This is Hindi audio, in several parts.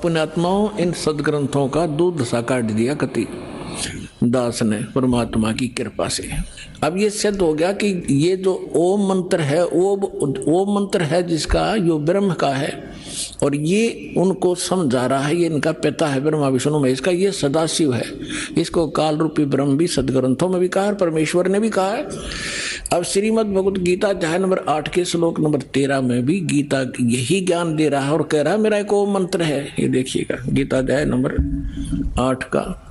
पुण्यात्माओं, इन सदग्रंथों का दूध सा काट दिया कति दास ने परमात्मा की कृपा से। अब ये सिद्ध हो गया कि ये जो ओम मंत्र है वो मंत्र है जिसका यो ब्रह्म का है, और ये उनको समझा रहा है, ये इनका पिता है ब्रह्मा विष्णु महेश का, ये सदाशिव है। इसको काल रूपी ब्रह्म भी सदग्रंथों में भी कहा है, परमेश्वर ने भी कहा है। अब श्रीमद् भगवत गीता अध्याय नंबर 8 के श्लोक नंबर 13 में भी गीता यही ज्ञान दे रहा है और कह रहा है मेरा एक ओम मंत्र है। ये देखिएगा गीता अध्याय नंबर 8 का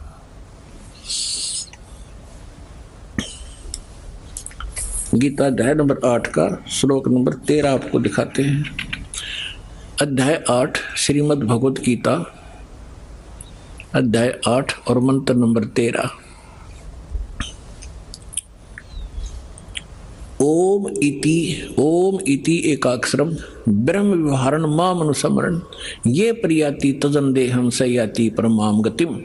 गीता अध्याय नंबर 8 का श्लोक नंबर 13 आपको दिखाते हैं। अध्याय 8 श्रीमद् भगवत गीता अध्याय 8 और मंत्र नंबर 13। ओम इति एकाक्षरम ब्रह्म व्यवहारण माम अनुसमरण ये प्रियाति तजन देहम सयाति परमाम गतिम।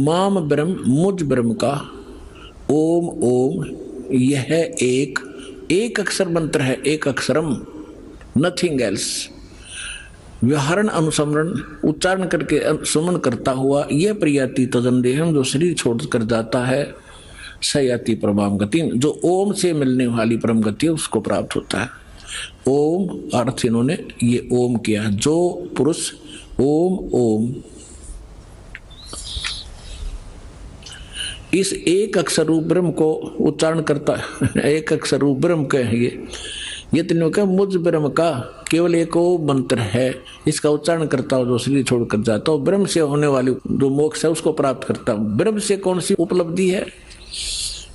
माम ब्रह्म मुझ ब्रह्म का ओम यह एक अक्षर मंत्र है, एक अक्षरम, नथिंग एल्स। व्यवहारण अनुसमरण उच्चारण करके सुमन करता हुआ यह प्रियाति तजन देहम जो शरीर छोड़कर जाता है, सयाति परमाम गति जो ओम से मिलने वाली परम गति है उसको प्राप्त होता है। ओम अर्थ इन्होंने ये ओम किया, जो पुरुष ओम इस एक अक्षर रूप ब्रह्म को उच्चारण करता है, एक अक्षर रूप ब्रह्म का है ये तीनों का मुझ ब्रह्म का केवल एक ओम मंत्र है, इसका उच्चारण करता हो जो शरीर छोड़कर जाता हो, ब्रह्म से होने वाली जो मोक्ष है उसको प्राप्त करता हो। ब्रह्म से कौन सी उपलब्धि है?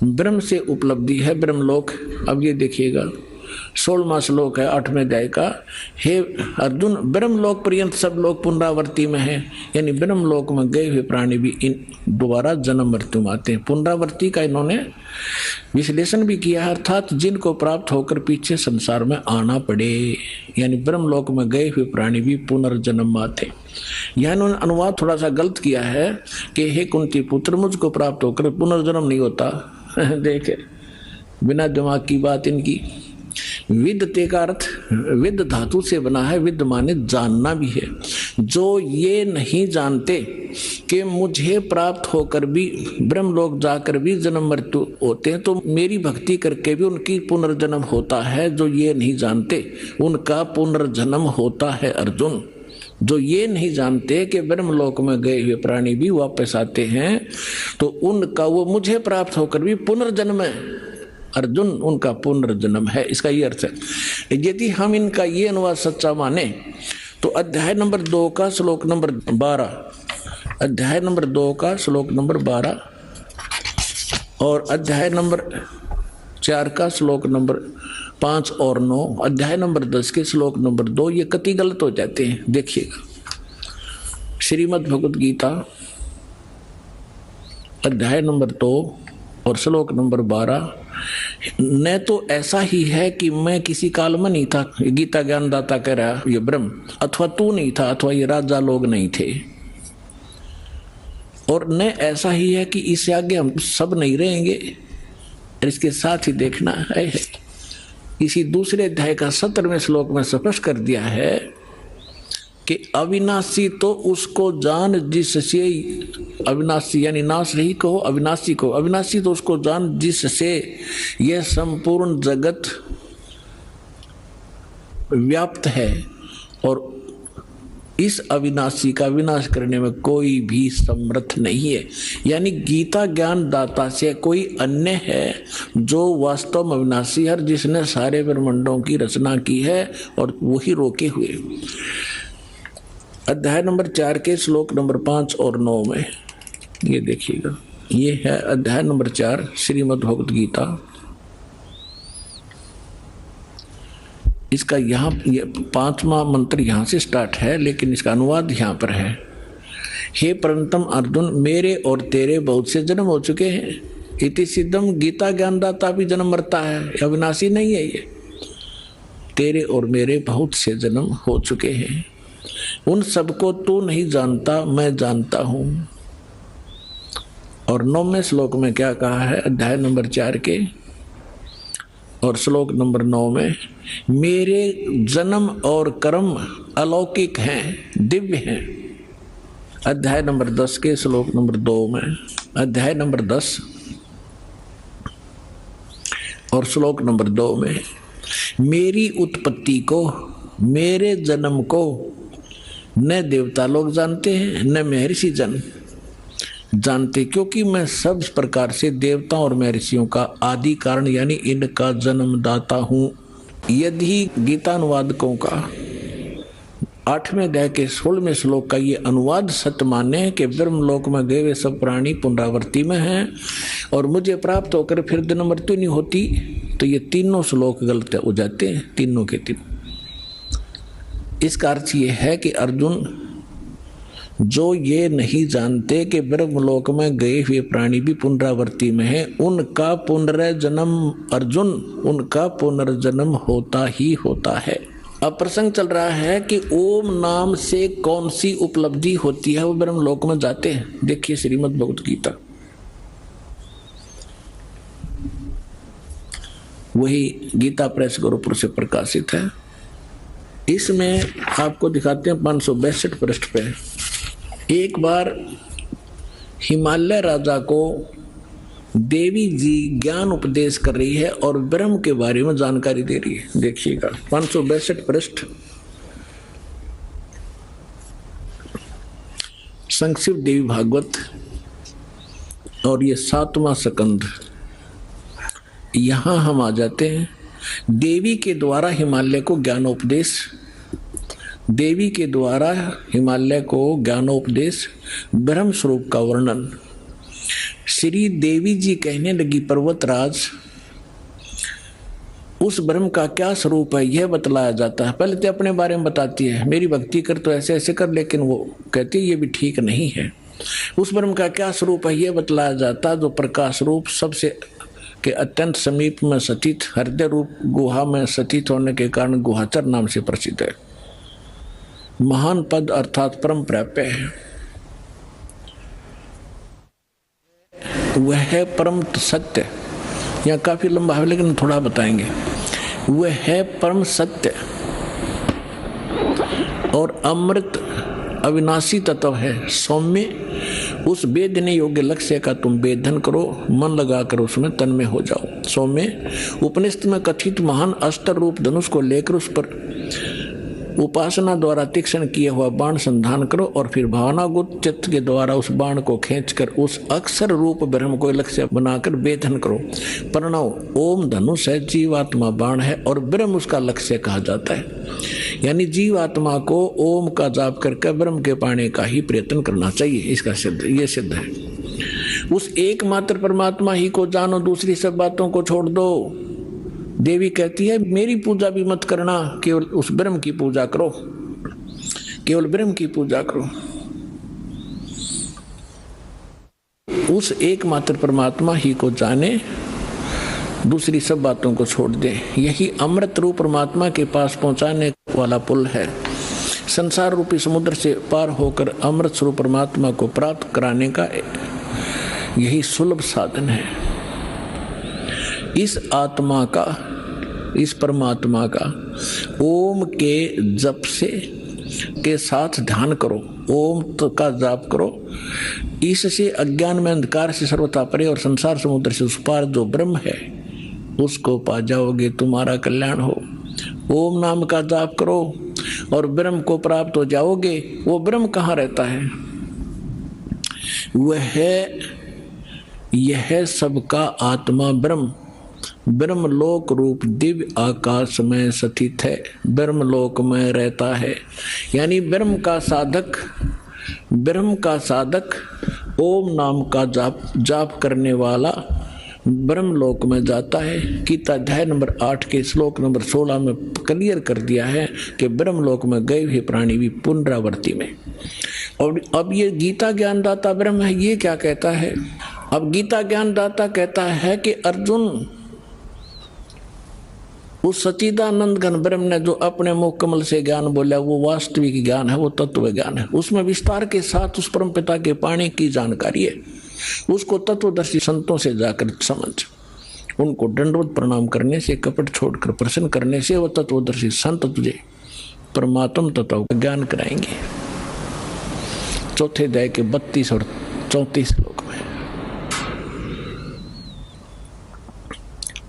ब्रह्म से उपलब्धि है ब्रह्मलोक। अब ये देखिएगा 16वां श्लोक है 8वें अध्याय का। हे अर्जुन, ब्रह्मलोक पर्यंत सब लोग पुनरावृत्ति में है, यानी ब्रह्मलोक में गए हुए प्राणी भी इन दोबारा जन्म मृत्यु में आते हैं। पुनरावृत्ति का इन्होंने विश्लेषण भी किया है, अर्थात जिनको प्राप्त होकर पीछे संसार में आना पड़े, यानी ब्रह्मलोक में गए हुए प्राणी भी पुनर्जन्म आते। यह इन्होंने अनुवाद थोड़ा सा गलत किया है कि हे कुंती पुत्र, मुझको प्राप्त होकर पुनर्जन्म नहीं होता। देखे बिना दिमाग की बात इनकी। विद्यते का अर्थ विद धातु से बना है, विद माने जानना भी है। जो ये नहीं जानते कि मुझे प्राप्त होकर भी ब्रह्मलोक जाकर भी जन्म मृत्यु होते हैं, तो मेरी भक्ति करके भी उनकी पुनर्जन्म होता है। जो ये नहीं जानते उनका पुनर्जन्म होता है अर्जुन। जो ये नहीं जानते कि ब्रह्मलोक में गए हुए प्राणी भी वापस आते हैं, तो उनका वो मुझे प्राप्त होकर भी पुनर्जन्म है अर्जुन, उनका पुनर्जन्म है। इसका ये अर्थ है। यदि हम इनका ये अनुवाद सच्चा माने तो अध्याय नंबर 2 का श्लोक नंबर 12, अध्याय नंबर 2 का श्लोक नंबर 12 और अध्याय नंबर 4 का श्लोक नंबर 5 और 9, अध्याय नंबर 10 के श्लोक नंबर 2 ये कति गलत हो जाते हैं। देखिएगा श्रीमद् भगवत गीता अध्याय नंबर 2 और श्लोक नंबर 12। न तो ऐसा ही है कि मैं किसी काल में नहीं था, गीता ज्ञानदाता कह रहा ये ब्रह्म, अथवा तू नहीं था, अथवा ये राजा लोग नहीं थे, और न ऐसा ही है कि इससे आगे हम सब नहीं रहेंगे। इसके साथ ही देखना है इसी दूसरे अध्याय का 17वें श्लोक में स्पष्ट कर दिया है कि अविनाशी तो उसको जान जिससे, अविनाशी यानी नाश रही कहो अविनाशी को, अविनाशी तो उसको जान जिससे यह संपूर्ण जगत व्याप्त है, और इस अविनाशी का विनाश करने में कोई भी समर्थ नहीं है। यानी गीता ज्ञान दाता से कोई अन्य है जो वास्तव में अविनाशी है, जिसने सारे ब्रह्मांडों की रचना की है और वही रोके हुए। अध्याय नंबर 4 के श्लोक नंबर 5 और 9 में ये देखिएगा, ये है अध्याय नंबर 4 श्रीमद् भगवत गीता। इसका यहाँ ये 5वां मंत्र यहाँ से स्टार्ट है, लेकिन इसका अनुवाद यहाँ पर है। हे परंतम अर्जुन, मेरे और तेरे बहुत से जन्म हो चुके हैं। इति सिद्धम, गीता ज्ञानदाता भी जन्म मरता है, अविनाशी नहीं है ये। तेरे और मेरे बहुत से जन्म हो चुके हैं, उन सबको तू नहीं जानता, मैं जानता हूं। और 9वें श्लोक में क्या कहा है अध्याय नंबर 4 के, और श्लोक नंबर 9 में मेरे जन्म और कर्म अलौकिक हैं, दिव्य हैं। अध्याय नंबर 10 के श्लोक नंबर 2 में, अध्याय नंबर 10 और श्लोक नंबर 2 में मेरी उत्पत्ति को, मेरे जन्म को न देवता लोग जानते हैं न महर्षि जन जानते, क्योंकि मैं सब प्रकार से देवता और महर्षियों का आदि कारण यानी इनका जन्मदाता हूँ। यदि गीतानुवादकों का 8वें अध्याय के 16वें श्लोक का ये अनुवाद सत्य माने कि ब्रह्मलोक में गए वे सब प्राणी पुनरावृत्ति में हैं और मुझे प्राप्त होकर फिर दिन मृत्यु नहीं होती, तो ये तीनों श्लोक गलत हो जाते हैं, तीनों के तीनों। इसका अर्थ ये है कि अर्जुन, जो ये नहीं जानते कि ब्रह्मलोक में गए हुए प्राणी भी पुनरावृत्ति में हैं, उनका पुनर्जन्म, अर्जुन, उनका पुनर्जन्म होता ही होता है। अब प्रसंग चल रहा है कि ओम नाम से कौन सी उपलब्धि होती है, वो ब्रह्मलोक में जाते हैं। देखिए श्रीमद् भगवत गीता, वही गीता प्रेस गोरखपुर से प्रकाशित है। इसमें आपको दिखाते हैं 562 पृष्ठ पे। एक बार हिमालय राजा को देवी जी ज्ञान उपदेश कर रही है और ब्रह्म के बारे में जानकारी दे रही है। देखिएगा 562 पृष्ठ, संक्षिप्त देवी भागवत, और ये 7वां स्कंद। यहां हम आ जाते हैं। देवी के द्वारा हिमालय को ज्ञानोपदेश, देवी के द्वारा हिमालय को ज्ञानोपदेश, ब्रह्म स्वरूप का वर्णन। श्री देवी जी कहने लगी, पर्वतराज, उस ब्रह्म का क्या स्वरूप है यह बतलाया जाता है। पहले तो अपने बारे में बताती है, मेरी भक्ति कर तो ऐसे ऐसे कर, लेकिन वो कहती है ये भी ठीक नहीं है। उस ब्रह्म का क्या स्वरूप है यह बतलाया जाता है, जो प्रकाश रूप, सबसे के अत्यंत समीप में स्थित, हृदय रूप गुहा में स्थित होने के कारण गुहाचर नाम से प्रसिद्ध है। महान पद अर्थात परम प्राप्य है। वह है परम सत्य। यहाँ काफी लंबा है लेकिन थोड़ा बताएंगे। वह है परम सत्य और अमृत अविनाशी तत्व है। सौम्य, उस वेदने योग्य लक्ष्य का तुम वेदन करो, मन लगा कर उसमें तन्मय हो जाओ। सौम्य, उपनिषद में कथित महान अस्त्र रूप धनुष को लेकर उस पर उपासना द्वारा तीक्ष्ण किया हुआ बाण संधान करो और फिर भावनागुत चित्त के द्वारा उस बाण को खींचकर उस अक्षर रूप ब्रह्म को लक्ष्य बनाकर वेदन करो। प्रणव, ओम धनुष है, जीवात्मा बाण है और ब्रह्म उसका लक्ष्य कहा जाता है। यानी जीवात्मा को ओम का जाप करके ब्रह्म के पाने का ही प्रयत्न करना चाहिए। इसका सिद्ध, ये सिद्ध है। उस एकमात्र परमात्मा ही को जानो, दूसरी सब बातों को छोड़ दो। देवी कहती है मेरी पूजा भी मत करना, केवल उस ब्रह्म की पूजा करो, केवल ब्रह्म की पूजा करो। उस एकमात्र परमात्मा ही को जाने, दूसरी सब बातों को छोड़ दे। यही अमृत रूप परमात्मा के पास पहुंचाने वाला पुल है। संसार रूपी समुद्र से पार होकर अमृत स्वरूप परमात्मा को प्राप्त कराने का यही सुलभ साधन है। इस आत्मा का, इस परमात्मा का ओम के जप से के साथ ध्यान करो, ओम का जाप करो। इससे अज्ञान में अंधकार से सर्वथा परे और संसार समुद्र से उस पार जो ब्रह्म है उसको पा जाओगे, तुम्हारा कल्याण हो। ओम नाम का जाप करो और ब्रह्म को प्राप्त हो जाओगे। वो ब्रह्म कहाँ रहता है? वह है, यह सबका आत्मा ब्रह्म, ब्रह्मलोक रूप दिव्य आकाश में स्थित है, ब्रह्मलोक में रहता है। यानी ब्रह्म का साधक, ब्रह्म का साधक ओम नाम का जाप करने वाला ब्रह्मलोक में जाता है। गीता अध्याय नंबर 8 के श्लोक नंबर 16 में क्लियर कर दिया है कि ब्रह्मलोक में गए हुए प्राणी भी पुनरावृत्ति में। और अब ये गीता ज्ञानदाता ब्रह्म है, ये क्या कहता है? अब गीता ज्ञानदाता कहता है कि अर्जुन, उस सच्चिदानंद घन ब्रह्म ने जो अपने मुख कमल से ज्ञान बोला वो वास्तविक ज्ञान है, वो तत्व ज्ञान है। उसमें विस्तार के साथ उस परम पिता के पाने की जानकारी है। उसको तत्वदर्शी संतों से जाकर समझ, उनको दंडवत प्रणाम करने से, कपट छोड़कर प्रसन्न करने से वो तत्वदर्शी संत तुझे परमात्म तत्व का ज्ञान कराएंगे। चौथे अध्याय के 32 और 34 श्लोक में।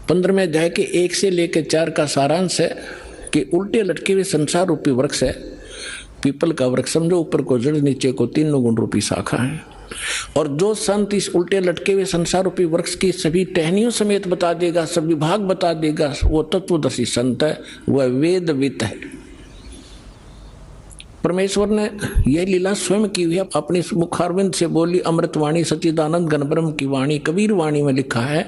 15वें अध्याय के 1 से लेकर 4 का सारांश है कि उल्टे लटके हुए संसार रूपी वृक्ष है। पीपल का वृक्ष समझो, ऊपर को जड़, नीचे को 3 गुण रूपी शाखा है। और जो संत इस उल्टे लटके हुए संसार रूपी वृक्ष की सभी टहनियों समेत बता देगा, सभी भाग बता देगा, वो तत्वदर्शी संत है, वह वेदवित है। परमेश्वर ने यह लीला स्वयं की हुई है, अपनी मुखारविंद से बोली अमृतवाणी सच्चिदानंद घन ब्रह्म की वाणी। कबीर वाणी में लिखा है,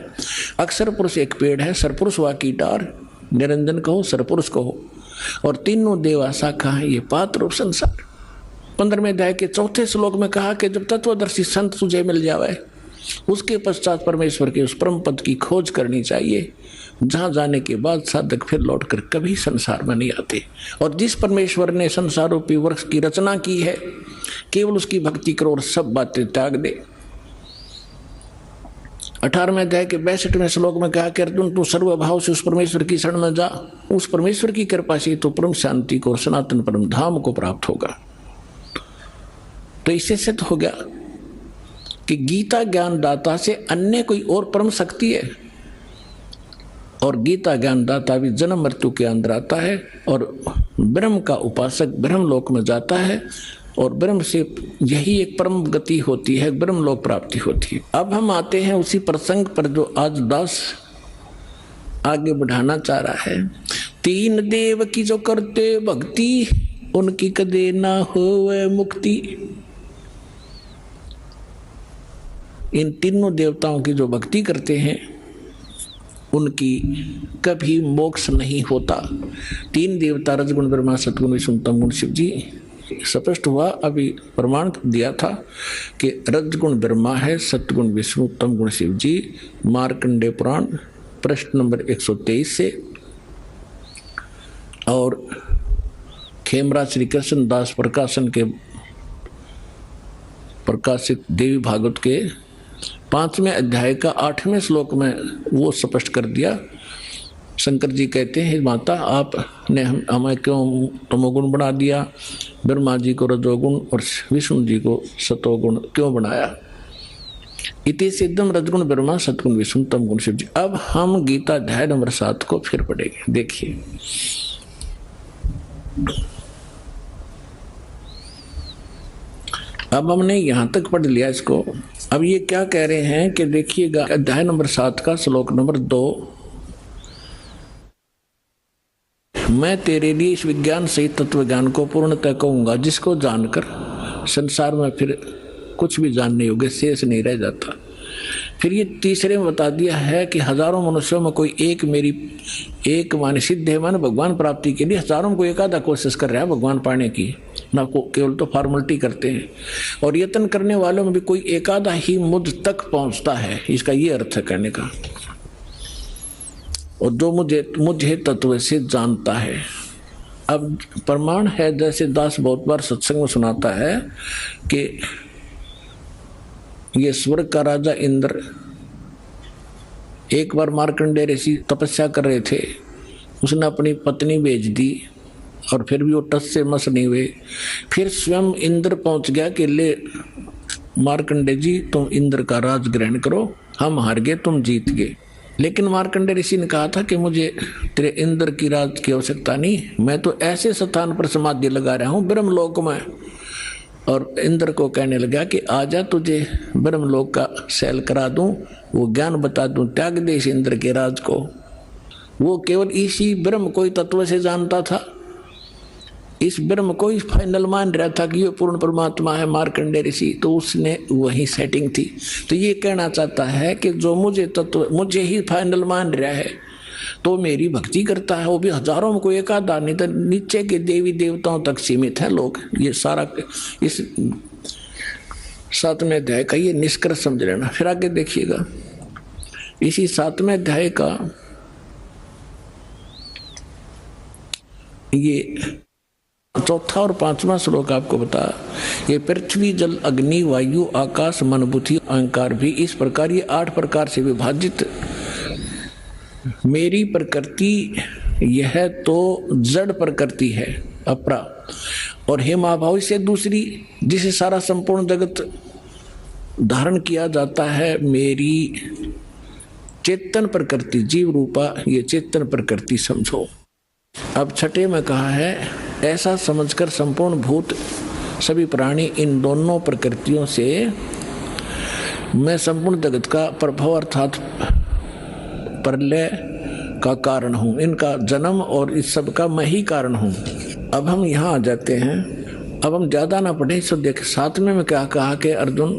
अक्षर पुरुष एक पेड़ है, सरपुरुष वा की डार, निरंजन कहो सरपुरुष कहो, और तीनों देवा शाखा है ये पात्र रूप संसार। 15वें अध्याय के 4 श्लोक में कहा कि जब तत्वदर्शी संत तुझे मिल जावे, उसके पश्चात परमेश्वर के उस परम पद की खोज करनी चाहिए, जहां जाने के बाद साधक फिर लौटकर कभी संसार में नहीं आते। और जिस परमेश्वर ने संसार रूपी वृक्ष की रचना की है, केवल उसकी भक्ति करो और सब बातें त्याग दे। 18वें अध्याय के 62वें श्लोक में कहा कि अर्जुन तू सर्वभाव से उस परमेश्वर की शरण में जा, उस परमेश्वर की कृपा से तो परम शांति को और सनातन परम धाम को प्राप्त होगा। तो इससे सिद्ध हो गया कि गीता ज्ञानदाता से अन्य कोई और परम शक्ति है, और गीता ज्ञानदाता भी जन्म मृत्यु के अंदर आता है, और ब्रह्म का उपासक ब्रह्म लोक में जाता है, और ब्रह्म से यही एक परम गति होती है, ब्रह्म लोक प्राप्ति होती है। अब हम आते हैं उसी प्रसंग पर जो आज दास आगे बढ़ाना चाह रहा है। 3 देव की जो करते भक्ति, उनकी कदे ना होवे मुक्ति। इन तीनों देवताओं की जो भक्ति करते हैं, उनकी कभी मोक्ष नहीं होता। 3 देवता रजगुण ब्रह्मा सतगुण विष्णु तम गुण शिव जी। स्पष्ट हुआ, अभी प्रमाण दिया था कि रजगुण ब्रह्मा है, सतगुण विष्णु तम गुण शिव जी। मार्कंडेय पुराण प्रश्न नंबर 123 से, और खेमरा श्री कृष्ण दास प्रकाशन के प्रकाशित देवी भागवत के 5वें अध्याय का 8वें श्लोक में वो स्पष्ट कर दिया। शंकर जी कहते हैं, माता आपने हमें क्यों तमोगुण बना दिया, ब्रह्मा जी को रजोगुण और विष्णु जी को सतोगुण क्यों बनाया। इति सिद्धम रजगुण ब्रह्मा सतगुण विष्णु तम गुण शिव जी। अब हम गीता अध्याय नंबर 7 को फिर पढ़ेंगे। देखिए, अब हमने यहां तक पढ़ लिया इसको। अब ये क्या कह रहे हैं कि देखिएगा, अध्याय नंबर 7 का श्लोक नंबर 2, मैं तेरे लिए इस विज्ञान सहित तत्व ज्ञान को पूर्णतः कहूंगा, जिसको जानकर संसार में फिर कुछ भी जानने योग्य शेष नहीं रह जाता। फिर ये तीसरे में बता दिया है कि हजारों मनुष्यों में कोई एक मान सिद्ध है, मान भगवान प्राप्ति के लिए हजारों को एक आधा कोशिश कर रहा है भगवान पाने की, ना को केवल तो फॉर्मेलिटी करते हैं। और यत्न करने वालों में भी कोई एक आधा ही मुझ तक पहुंचता है, इसका ये अर्थ है कहने का। और जो मुझे तत्व से जानता है। अब प्रमाण है, जैसे दास बहुत बार सत्संग में सुनाता है कि ये स्वर्ग का राजा इंद्र एक बार मार्कंडेय ऋषि तपस्या कर रहे थे, उसने अपनी पत्नी भेज दी और फिर भी वो टस से मस नहीं हुए। फिर स्वयं इंद्र पहुंच गया कि ले मार्कंडेय जी, तुम इंद्र का राज ग्रहण करो, हम हार गए तुम जीत गए। लेकिन मार्कंडेय ऋषि ने कहा था कि मुझे तेरे इंद्र की राज की आवश्यकता नहीं, मैं तो ऐसे स्थान पर समाधि लगा रहा हूँ ब्रह्मलोक में। और इंद्र को कहने लगा कि आजा, तुझे ब्रह्मलोक का सैल करा दूं, वो ज्ञान बता दूं, त्याग दे इस इंद्र के राज को। वो केवल इसी ब्रह्म को ही तत्व से जानता था, इस ब्रह्म को ही फाइनल मान रहा था कि ये पूर्ण परमात्मा है मार्कंडेय ऋषि, तो उसने वही सेटिंग थी। तो ये कहना चाहता है कि जो मुझे ही फाइनल मान रहा है, तो मेरी भक्ति करता है, वो भी हजारों में कोई एक आधा, नहीं तो नीचे के देवी देवताओं तक सीमित है लोग। ये सारा इस 7वें अध्याय का ये निष्कर्ष समझ लेना। फिर आगे देखिएगा, इसी 7वें अध्याय का ये 4था और 5वां श्लोक आपको बता, ये पृथ्वी जल अग्नि वायु आकाश मन बुद्धि अहंकार भी इस प्रकार ये 8 प्रकार से विभाजित मेरी प्रकृति यह तो जड़ प्रकृति है अपरा, और हे महाभाव से दूसरी जिसे सारा संपूर्ण जगत धारण किया जाता है, मेरी चेतन प्रकृति जीव रूपा ये चेतन प्रकृति समझो। अब छठे में कहा है ऐसा समझकर संपूर्ण भूत सभी प्राणी इन दोनों प्रकृतियों से मैं संपूर्ण जगत का प्रभाव अर्थात प्रलय का कारण हूँ, इनका जन्म और इस सब का मैं ही कारण हूँ। अब हम यहाँ आ जाते हैं, अब हम ज्यादा ना पढ़े सो देख। सातवें में क्या कहा कि अर्जुन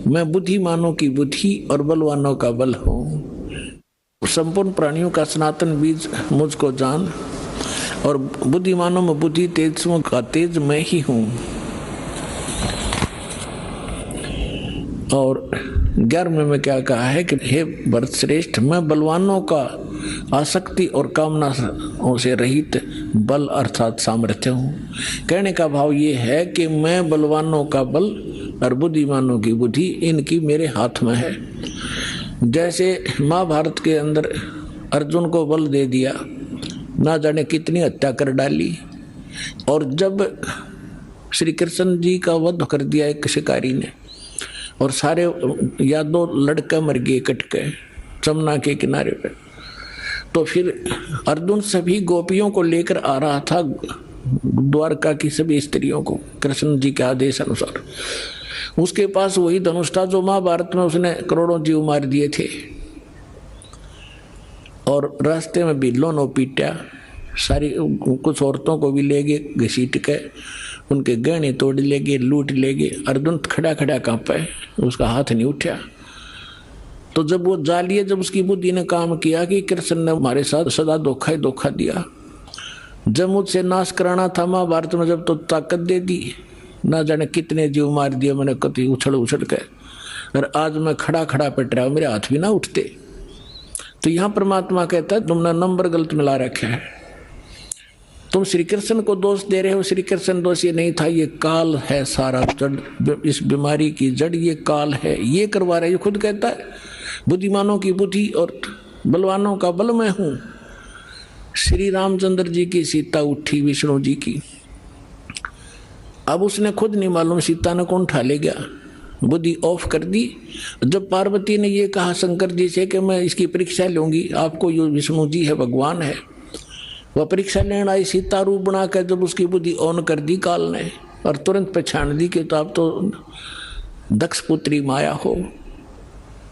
मैं बुद्धिमानों की बुद्धि और बलवानों का बल हूँ, संपूर्ण प्राणियों का सनातन बीज मुझको जान, और बुद्धिमानों में बुद्धि तेजों का तेज मैं ही हूँ। और 11वें में क्या कहा है कि हे भरत श्रेष्ठ मैं बलवानों का आसक्ति और कामना से रहित बल अर्थात सामर्थ्य हूँ। कहने का भाव ये है कि मैं बलवानों का बल और बुद्धिमानों की बुद्धि इनकी मेरे हाथ में है। जैसे महाभारत के अंदर अर्जुन को बल दे दिया, ना जाने कितनी हत्या कर डाली, और जब श्री कृष्ण जी का वध कर दिया एक शिकारी ने और सारे यादव लड़के मर गए कट के जमुना के किनारे पे, तो फिर अर्जुन सभी गोपियों को लेकर आ रहा था द्वारका की सभी स्त्रियों को कृष्ण जी के आदेश अनुसार। उसके पास वही धनुष था जो महाभारत में उसने करोड़ों जीव मार दिए थे, और रास्ते में बिल्लों ने पीटा, सारी कुछ औरतों को भी ले गए घसीट के, उनके गहने तोड़ ले गए, लूट ले गए। अर्जुन खड़ा खड़ा कांपा, उसका हाथ नहीं उठा। तो जब वो जालिए, जब उसकी बुद्धि ने काम किया कि कृष्ण ने हमारे साथ सदा धोखा ही धोखा दिया, जब मुझसे नाश कराना था महाभारत में जब तो ताकत दे दी, ना जाने कितने जीव मार दिए मैंने कति उछल उछल के, और आज मैं खड़ा खड़ा पिट रहा हूं, मेरे हाथ भी ना उठते। तो यहाँ परमात्मा कहता है तुमने नंबर गलत मिला रखा है, तुम श्री कृष्ण को दोष दे रहे हो। श्री कृष्ण दोष ये नहीं था, ये काल है सारा जड़, इस बीमारी की जड़ ये काल है, ये करवा रहा है। ये खुद कहता है बुद्धिमानों की बुद्धि और बलवानों का बल मैं हूं। श्री रामचंद्र जी की सीता उठी विष्णु जी की, अब उसने खुद नहीं मालूम सीता ने कौन उठा ले गया, बुद्धि ऑफ कर दी। जब पार्वती ने ये कहा शंकर जी से कि मैं इसकी परीक्षा लूंगी, आपको ये विष्णु जी है भगवान है, वह परीक्षा लेने आई सीता रूप बना कर, जब उसकी बुद्धि ऑन कर दी काल ने और तुरंत पहचान दी कि तो आप तो दक्ष पुत्री माया हो,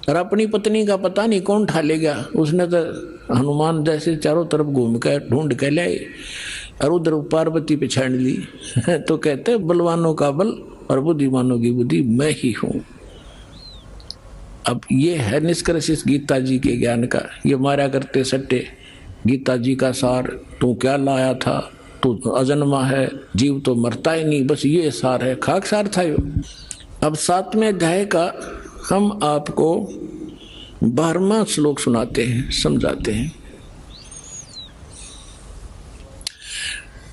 और अपनी पत्नी का पता नहीं कौन उठा ले गया। उसने तो हनुमान जैसे चारों तरफ घूम कर ढूंढ के लाए और उधर पार्वती पहचान ली। तो कहते बलवानों का बल और बुद्धिमानों की बुद्धि मैं ही हूं। अब ये है निष्कर्ष इस गीता जी के ज्ञान का। ये मारा करते सट्टे गीता जी का सार, तू क्या लाया था, तू अजन्मा है, जीव तो मरता ही नहीं, बस ये सार है, खाक सार था यो। अब 7वें अध्याय का हम आपको 12वां श्लोक सुनाते हैं, समझाते हैं।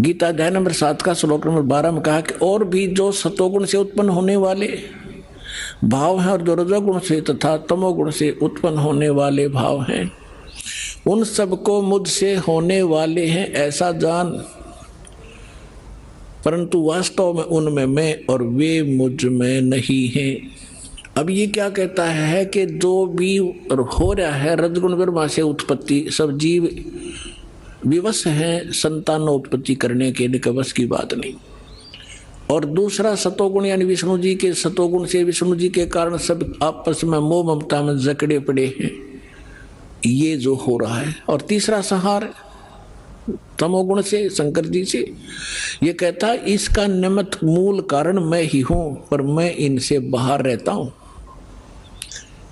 गीता अध्याय नंबर 7 का श्लोक नंबर 12 में कहा कि और भी जो सतोगुण से उत्पन्न होने वाले भाव हैं और जो रजोगुण से तथा तमोगुण से उत्पन्न होने वाले भाव हैं, उन सबको मुझसे होने वाले हैं ऐसा जान, परंतु वास्तव में उनमें मैं और वे मुझ में नहीं हैं। अब ये क्या कहता है कि जो भी हो रहा है रजगुण ब्रह्मा से उत्पत्ति, सब जीव विवश हैं संतानोत्पत्ति करने के, इनके बस की बात नहीं। और दूसरा सतोगुण यानी विष्णु जी के सतोगुण से, विष्णु जी के कारण सब आपस में मोह ममता में जकड़े पड़े हैं, ये जो हो रहा है। और तीसरा संहार तमोगुण से, शंकर जी से। ये कहता है इसका निमित्त मूल कारण मैं ही हूं, पर मैं इनसे बाहर रहता हूं।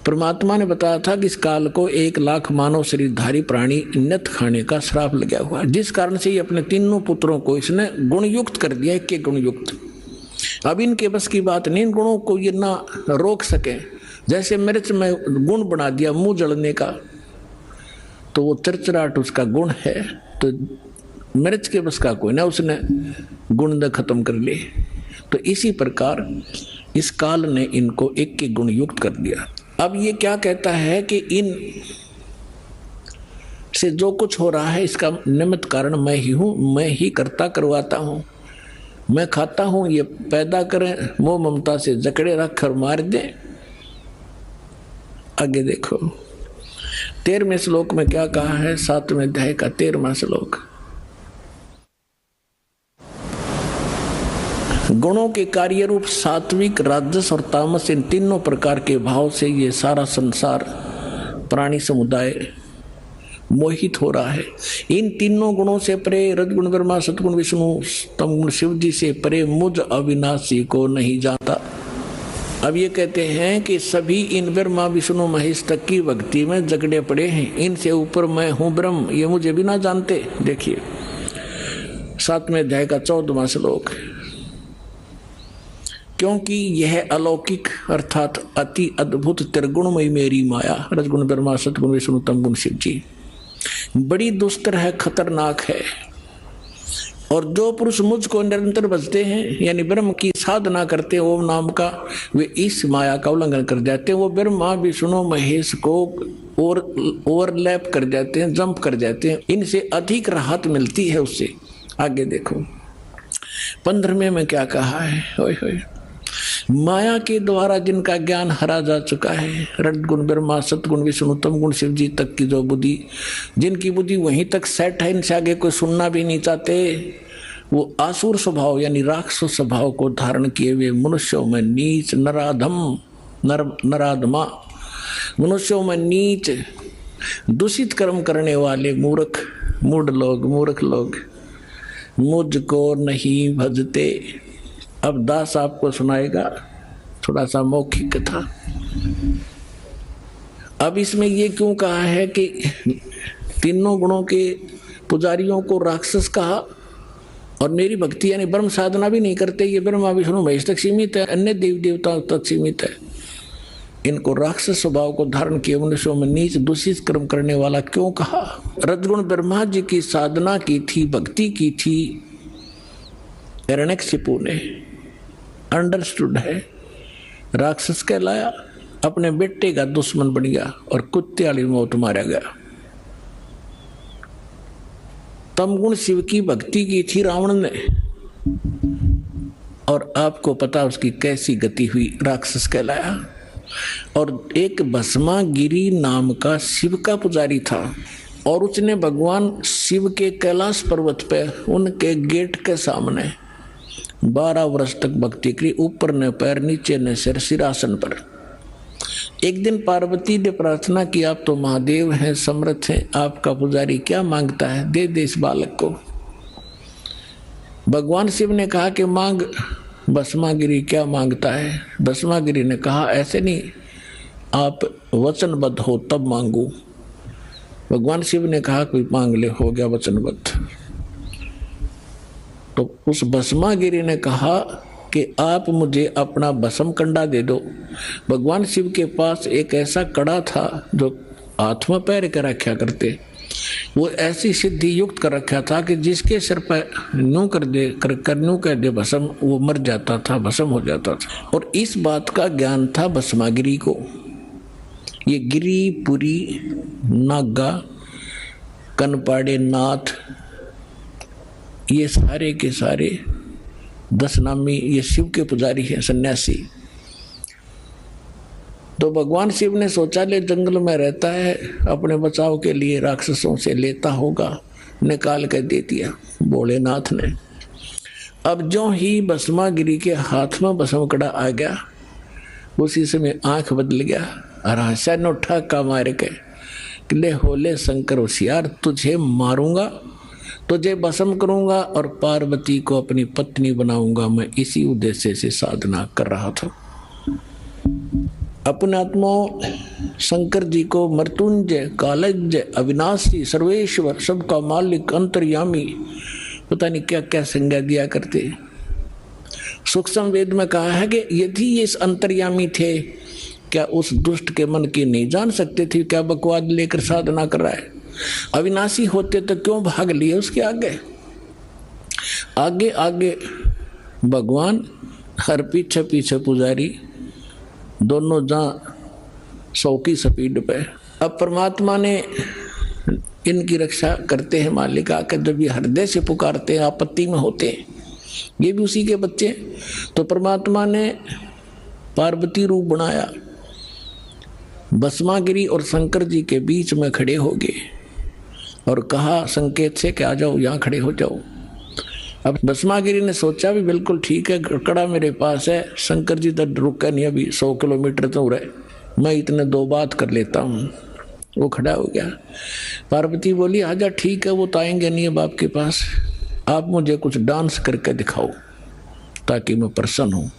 परमात्मा ने बताया था कि इस काल को 1 लाख मानव शरीरधारी प्राणी नित खाने का श्राप लगा हुआ है, जिस कारण से ये अपने तीनों पुत्रों को इसने गुणयुक्त कर दिया, एक गुणयुक्त। अब इनके बस की बात नहीं, इन गुणों को ये ना रोक सके। जैसे मिर्च में गुण बना दिया मुंह जलने का, तो वो चिरचिराहट उसका गुण है, तो मिर्च के बस का कोई ना, उसने गुण खत्म कर लिए। तो इसी प्रकार इस काल ने इनको एक गुण युक्त कर दिया। अब ये क्या कहता है कि इन से जो कुछ हो रहा है इसका निमित्त कारण मैं ही हूँ, मैं ही करता करवाता हूँ। मैं खाता हूँ, ये पैदा करें, मोह ममता से जकड़े रख कर मार दे। आगे देखो 13वें श्लोक में क्या कहा है, 7वें अध्याय का 13वां श्लोक। गुणों के कार्य रूप सात्विक, राजस और तामस, इन तीनों प्रकार के भाव से ये सारा संसार प्राणी समुदाय मोहित हो रहा है। इन तीनों गुणों से परे, रजगुण ब्रह्मा, सतगुण विष्णु, तमगुण शिव जी से परे मुझ अविनाशी को नहीं जानता। अब ये कहते हैं कि सभी इन ब्रह्मा विष्णु महेश तक की भक्ति में जकड़े पड़े हैं, इनसे ऊपर मैं हूं ब्रह्म, ये मुझे भी ना जानते। देखिए 7वें अध्याय का 14वां श्लोक। क्योंकि यह अलौकिक अर्थात अति अद्भुत त्रिगुणमयी मेरी माया, रजगुण ब्रह्मा, सतगुण विष्णु, तमगुण शिव जी, बड़ी दुस्तर है, खतरनाक है। और जो पुरुष मुझको निरंतर भजते हैं, यानी ब्रह्म की साधना करते हैं ओम नाम का, वे इस माया का उल्लंघन कर जाते हैं। वो ब्रह्मा विष्णु महेश को ओवरलैप कर जाते हैं, जंप कर जाते हैं, इनसे अधिक राहत मिलती है उससे। आगे देखो 15वें में क्या कहा है, होय होय। माया के द्वारा जिनका ज्ञान हरा जा चुका है, रजगुण ब्रह्मा, सतगुण विष्णु, तमगुण शिव जी तक की जो बुद्धि, जिनकी बुद्धि वहीं तक सेट है, इनसे आगे कोई सुनना भी नहीं चाहते, वो आसुर स्वभाव यानी राक्षस स्वभाव को धारण किए हुए मनुष्यों में नीच, नराधम, नराधमा, मनुष्यों में नीच, दूषित कर्म करने वाले मूर्ख, मूर्ख लोग मुझको नहीं भजते। अब दास आपको सुनाएगा, थोड़ा सा मौखिक था। अब इसमें ये क्यों कहा है कि तीनों गुणों के पुजारियों को राक्षस कहा और मेरी भक्ति यानी ब्रह्म साधना भी नहीं करते, ये ब्रह्मा विष्णु महेश तक सीमित है, अन्य देव देवताओं तक सीमित है, इनको राक्षस स्वभाव को धारण किए मनुष्यों में नीच दूषित कर्म करने वाला क्यों कहा। रजगुण ब्रह्मा जी की साधना की थी, भक्ति की थी, हिरण्यकशिपु ने अंडरस्टूड है, राक्षस कहलाया, अपने बेटे का दुश्मन बन गया और कुत्ते वाली मौत मारा गया। तमगुण शिव की भक्ति की थी रावण ने, और आपको पता उसकी कैसी गति हुई, राक्षस कहलाया। और एक भस्मागिरी नाम का शिव का पुजारी था, और उसने भगवान शिव के कैलाश पर्वत पे उनके गेट के सामने 12 वर्ष तक भक्ति की, ऊपर ने पैर नीचे ने सिर, सिरासन पर। एक दिन पार्वती ने प्रार्थना की, आप तो महादेव हैं, समर्थ हैं, आपका पुजारी क्या मांगता है, दे दे इस बालक को। भगवान शिव ने कहा कि मांग। भस्मागिरी क्या मांगता है? भस्मागिरी ने कहा ऐसे नहीं, आप वचनबद्ध हो तब मांगू। भगवान शिव ने कहा कोई मांग ले, हो गया वचनबद्ध। तो उस भस्मागिरी ने कहा कि आप मुझे अपना भस्म कंडा दे दो। भगवान शिव के पास एक ऐसा कड़ा था जो हाथ में पैर के रखा करते, वो ऐसी सिद्धि युक्त कर रखा था कि जिसके सिर पर न्यू कर दे न्यू कह दे भस्म, वो मर जाता था, भस्म हो जाता था। और इस बात का ज्ञान था भस्मागिरी को। ये गिरी, पुरी, नागा, कनपाड़े नाथ, ये सारे के सारे 10 नामी ये शिव के पुजारी हैं, सन्यासी। तो भगवान शिव ने शौचालय जंगल में रहता है, अपने बचाव के लिए राक्षसों से लेता होगा, निकाल कर दे दिया भोलेनाथ ने। अब जो ही भस्मागिरी के हाथ में भस्म कड़ा आ गया, उसी समय आंख बदल गया और हंसा न उठा का मार के, ले होले शंकर होशियार, तुझे मारूंगा, तुझे भस्म करूंगा और पार्वती को अपनी पत्नी बनाऊंगा। मैं इसी उद्देश्य से साधना कर रहा था। अपने आत्मा शंकर जी को मृत्युंजय, कालज्ञ, अविनाशी, सर्वेश्वर, सबका मालिक, अंतर्यामी, पता नहीं क्या क्या संज्ञा दिया करते। सूक्ष्म वेद में कहा है कि यदि ये अंतर्यामी थे, क्या उस दुष्ट के मन की नहीं जान सकते थे? क्या बकवाद लेकर साधना कर रहा है? अविनाशी होते तो क्यों भाग लिए उसके आगे? आगे आगे भगवान, हर पीछे पीछे पुजारी, दोनों जहाँ 100 की स्पीड पे। अब परमात्मा ने इनकी रक्षा करते हैं मालिक आकर, जब ये हृदय से पुकारते हैं, आपत्ति में होते हैं, ये भी उसी के बच्चे। तो परमात्मा ने पार्वती रूप बनाया, भस्मागिरी और शंकर जी के बीच में खड़े हो गए और कहा संकेत से कि आ जाओ, यहाँ खड़े हो जाओ। अब भस्मागिरी ने सोचा भी बिल्कुल ठीक है, कड़ा मेरे पास है, शंकर जी तो रुका नहीं, अभी 100 किलोमीटर तो रहे, मैं इतने 2 बात कर लेता हूँ। वो खड़ा हो गया। पार्वती बोली आजा, ठीक है, वो तो आएंगे नहीं अब आपके पास, आप मुझे कुछ डांस करके दिखाओ ताकि मैं प्रसन्न हूँ।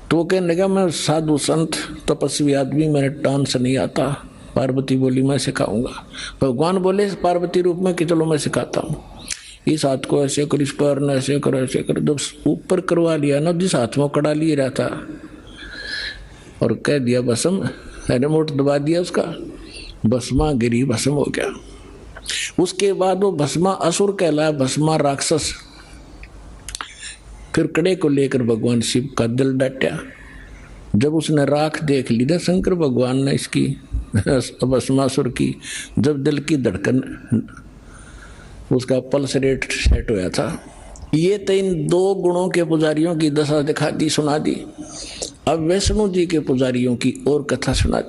तो वो कहने लगा मैं साधु संत तपस्वी आदमी, मेरे डांस नहीं आता। पार्वती बोली मैं सिखाऊंगा। भगवान बोले पार्वती रूप में कि चलो मैं सिखाता हूँ, इस हाथ को ऐसे कर, इस पैर ने ऐसे करो, ऐसे करो। जब ऊपर करवा लिया ना, जिस हाथ में कड़ा लिए रहा था और कह दिया भस्म, रिमोट दबा दिया उसका, भस्मा गिरी, भस्म हो गया। उसके बाद वो भस्मा असुर कहलाया, भस्मा राक्षस। फिर कड़े को लेकर भगवान शिव का दिल डटा। जब उसने राख देख ली ना शंकर भगवान ने इसकी भस्मासुर की, जब दिल की धड़कन, उसका पल्स रेट सेट होया था। ये तो इन 2 गुणों के पुजारियों की दशा दिखा दी, सुना दी। अब वैष्णो जी के पुजारियों की और कथा सुना